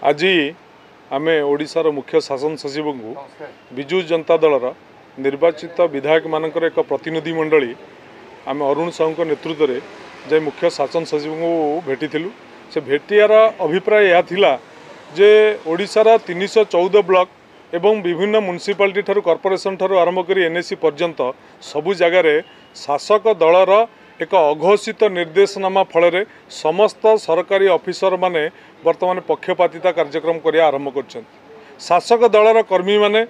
आज आम ओडिशार मुख्य शासन सचिव को विजु जनता दलर निर्वाचित विधायक मानकर एक प्रतिनिधि मंडली आम अरुण साहू नेतृत्व में जे मुख्य शासन सचिव को भेटी से भेटियार अभिप्राय यह थिला जे ओडिशार 314 ब्लॉक एवं विभिन्न म्युनिसिपालिटी ठारू कॉर्पोरेशन ठारू आरंभ कर एनएसी पर्यंत सबु जगार शासक दलर एक अघोषित निर्देशनामा फल समस्त सरकारी ऑफिसर माने वर्तमान पक्षपातिता कार्यक्रम करिया आरंभ कर शासक दलर कर्मी माने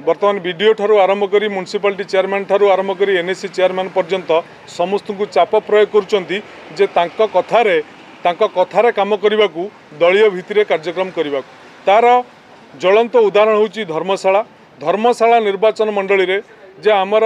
वर्तमान बीडीओ ठारू आरंभ कर म्युनिसिपालिटी चेयरमैन ठारू आरंभ कर एनएसी चेयरमैन पर्यंत समस्त को चाप प्रयोग करुचंती जे तांको कथारे काम करने को दलीय भित्तिरे कार्यक्रम करने तार ज्वलंत उदाहरण होची धर्मशाला निर्वाचन मंडली रे जे आमर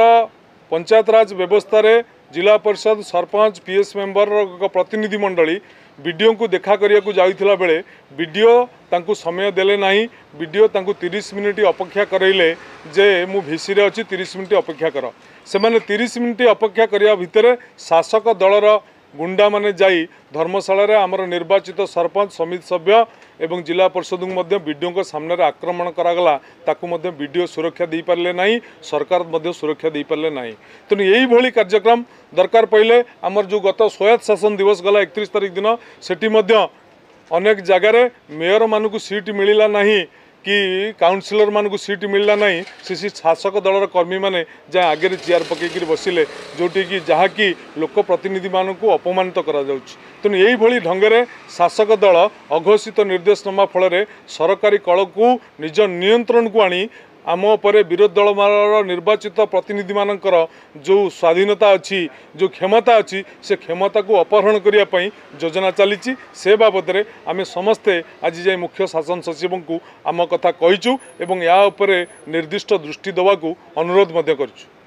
पंचायत राज व्यवस्था रे जिला परिषद सरपंच पीएस मेंबर प्रतिनिधि मंडली बीडीओ को देखा करिया को जाइथिला बेले बीडीओ तांकु समय देले नाही बीडीओ तांकु 30 मिनिट अपेक्षा करैले जे मु भिसी रे अछि 30 मिनिट अपेक्षा कर से माने 30 मिनिट अपेक्षा करिया भितरे शासक दलर गुंडा माने जाई धर्मशाला रे आमर निर्वाचित सरपंच समिति सभ्य एवं जिला परिषद को बीडीओ को सामने रे आक्रमण करागला ताकू मध्य बीडीओ सुरक्षा दे पारले नहीं सरकार मध्य सुरक्षा दे पारले नहीं तेणु यही भली कार्यक्रम दरकार पड़े आमर जो गत स्वायत्त शासन दिवस गला 31 तारिख दिन सेठी मध्य अनेक जगार मेयर मानू सीट मिलला नहीं कि काउंसिलर मानू सीट मिलला नहीं से शासक दलर कर्मी माने जहाँ आगे चेयर पकईकि बसिले जोटी कि जहाँकि लोक प्रतिनिधि मानू अपमानित करा जाउछि तेणु यही भली ढंगरे शासक दल अघोषित निर्देशनामा फल सरकारी कल को निज नियंत्रण को आनी आम उपरे विरोध दल मार निर्वाचित प्रतिनिधि मानकर जो स्वाधीनता अच्छी जो क्षमता अच्छी से क्षमता को अपहरण करने योजना चली से बाबद आम समस्ते आज जाए मुख्य शासन सचिव को आम कथा कहीचु एवं या उपरे निर्दिष्ट दृष्टि देवा अनुरोध करूँ।